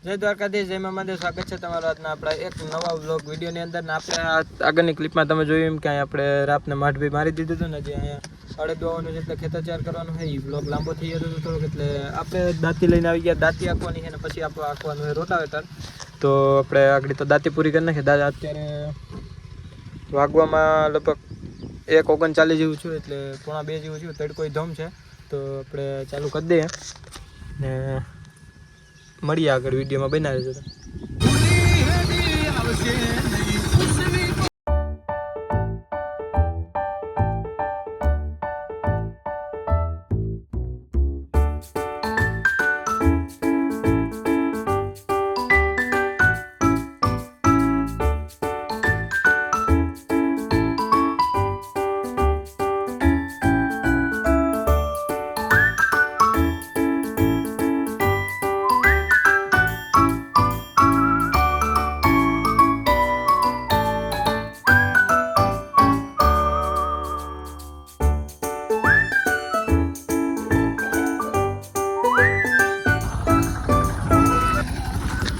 જય દ્વારકાધીશ, જય મહાદેવ. સ્વાગત છે તમારું આજના આપણા એક નવા વ્લોગ વિડીયોની અંદર. ને આપણે આગળની ક્લિપમાં તમે જોયું એમ કે આપણે રાતને માઠ મારી દીધું હતું ને, જે અહીંયા અડદ દોવાનું એટલે ખેતર તૈયાર કરવાનું છે. એ વ્લોગ લાંબો થઈ ગયો હતો થોડોક, એટલે આપણે દાંતી લઈને આવી ગયા. દાંતી આંકવાની છે ને પછી આપણે આંકવાનું છે રોટાવેટર. તો આપણે આગળ તો દાંતી પૂરી કરી નાખીએ. અત્યારે વાગવામાં લગભગ 1:39 જેવું છું, એટલે 1:45 જેવું છું. તડકો ધમ છે, તો આપણે ચાલુ કરી દઈએ ને મળીએ આગળ વિડીયોમાં બનાવી જતા.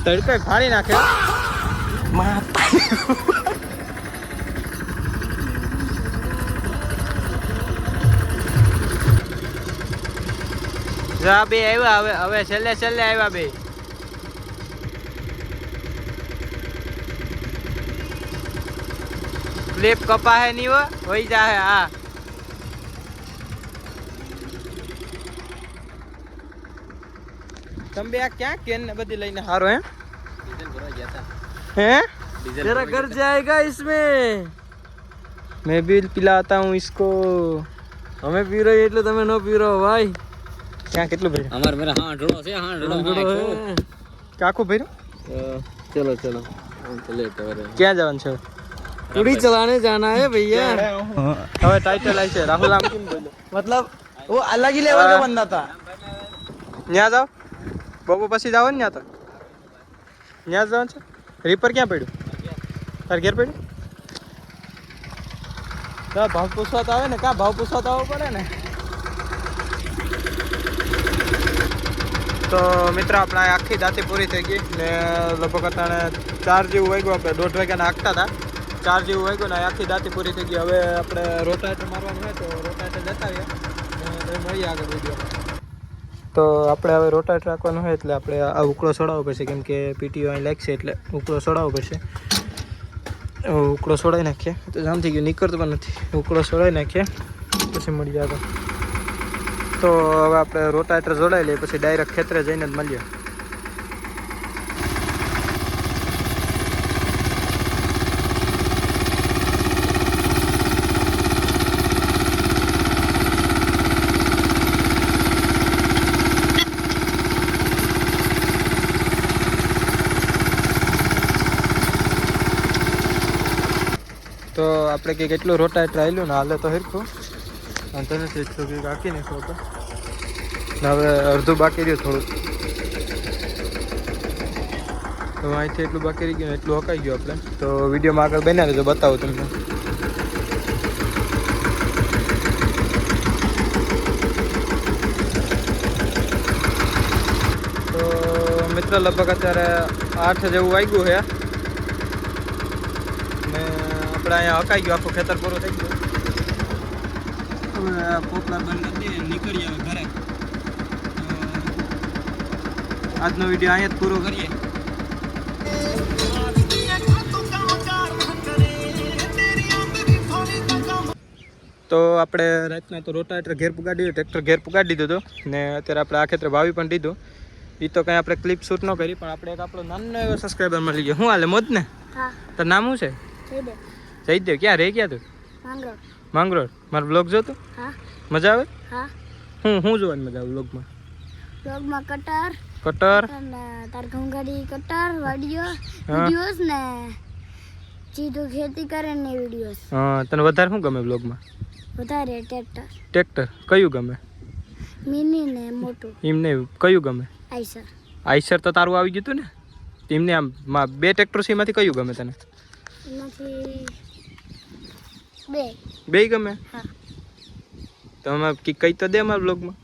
તડકો ફાડી નાખે જા બે આવ્યા. હવે છેલ્લે આવ્યા બે. ક્લિપ કપા હે ની હોય જાહે. હા तुम भी क्या केन बदी लेने हारो हैं? डीजल भरवा गया था हैं? तेरा घर जाएगा इसमें. मैं भी पिलाता हूँ इसको. हमें पी रहे એટલે તમે નો પી રહો ભાઈ. ક્યાં કેટલું ભર્યું? અમાર મેરા હાંડળો છે, હાંડળો કાકુ ભર્યું. चलो चलो चले तो क्या जवान છે? पूरी चलाने जाना है भैया. હવે ટાઇટલ આવી છે રાહુલ આમ કેમ બોલ્યો? मतलब वो अलग ही लेवल का बंदा था. ન્યા જાવ બપો પછી જાવ ને. ત્યાં તો ત્યાં જવાનું છે. રીપર ક્યાં પડ્યું? તાર ઘેર પડ્યું? ભાવ પૂછવા તો આવે ને. કા ભાવ પૂછવા તો આવવો પડે ને. તો મિત્ર આપણે આખી દાંતી પૂરી થઈ ગઈ ને લગભગ અત્યારે 4 જેવું વાગ્યું. આપણે 1:30 વાગ્યાના હાંકતા હતા. 4 જેવું વાગ્યું ને આખી દાંતી પૂરી થઈ ગઈ. હવે આપણે રોટાવેટર મારવાનું હોય તો રોટાવેટર જતા આવીએ અને મળીએ આગળ વિડીયોમાં. તો આપણે હવે રોટાવેટર રાખવાનું હોય એટલે આપણે આ ઉકળો છોડાવવો પડશે, કેમ કે પીટીઓ અહીં લાગશે એટલે ઉકળો છોડાવવો પડશે. ઉકળો છોડાવી નાખીએ તો જામ થઈ ગયું, નીકળતો પણ નથી. ઉકળો છોડાવી નાખીએ પછી મળી જાય. તો હવે આપણે રોટાવેટર જોડાઈ લઈએ પછી ડાયરેક્ટ ખેતરે જઈને જ મળીએ. તો આપણે કંઈક એટલું રોટાવેટર આવેલું ને હાલે તો હરખું વાંધો નથી. એટલું કંઈક આંકી નાખ્યું હતું ને હવે અડધું બાકી રહ્યું થોડું. તો અહીંથી એટલું બાકી રહી ગયું, એટલું હકાઈ ગયું આપણે. તો વિડીયોમાં આગળ બનાવી દેજો, બતાવું તમને. તો મિત્ર લગભગ અત્યારે 8 જેવું વાગ્યું છે ને આપણે અહીંયા હકાઈ ગયું. આખું ખેતર પૂરું થઈ ગયું. હવે પોપલા બંધ કરી દઈએ, નીકળીએ હવે ઘરે. આજનો વિડીયો અહીંયા જ પૂરો કરીએ. તો આપણે રાતના તો રોટાવેટર ઘેર પુગાડી દીધું, ટ્રેક્ટર ઘેર પુગાડી દીધું હતું ને અત્યારે આપણે આ ખેતરે વાવી પણ દીધું. એ તો કંઈ આપણે ક્લિપ શૂટ ન કરી, પણ આપણે એક આપણો નાનો એવો સબસ્ક્રાઈબર મળી ગયો. શું હાલે મોજ ને? તારું નામ શું છે? જયદેવ. ક્યાં રહે? ક્યાં તું? માંગરોળ. મારો બ્લોગ જોતો? મજા આવે? હું જોવાની મજા આવે બ્લોગમાં? કટર તાર ઘંગાડી કટર વિડિયોસ ને ચીજો ખેતી કરે ને વિડિયોસ. હા, તને વધારે શું ગમે બ્લોગમાં? વધારે ટ્રેક્ટર. કયું ગમે? મિની ને મોટું. એમને કયું ગમે? આઈસર તો તારું આવી ગયું હતું ને. તેમને આમ 2 ટ્રેક્ટર છે, એમાંથી કયું ગમે તને? બે ગમે. હા. તમે કઈ તો દે મારા બ્લોગમાં.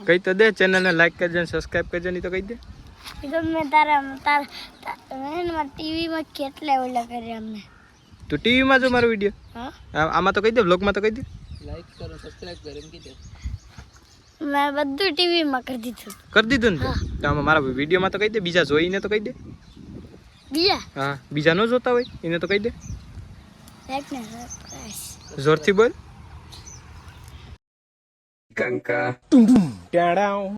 કઈ તો દે, ચેનલ ને લાઈક કરજો ને સબસ્ક્રાઇબ કરજો, નહીં તો કહી દે. એ તો મેં તારા ટીવીમાં કેટલા ઓલા કર્યા મેં. તું ટીવી માં જો મારો વિડિયો. હા આમાં તો કહી દે, વ્લોગમાં તો કહી દે. લાઈક કરો સબસ્ક્રાઇબ કરો એમ કીધું. મેં બધું ટીવીમાં કરી દીધું. કરી દીધું ને તો આમાં મારા વિડીયોમાં તો કહી દે, બીજા જોઈને તો કહી દે. બીજા હા, બીજા ન જોતા હોય એને તો કહી દે. લાઈક ને સબસ્ક્રાઇબ. જોરથી બોલ. કંકા ટાડાઓ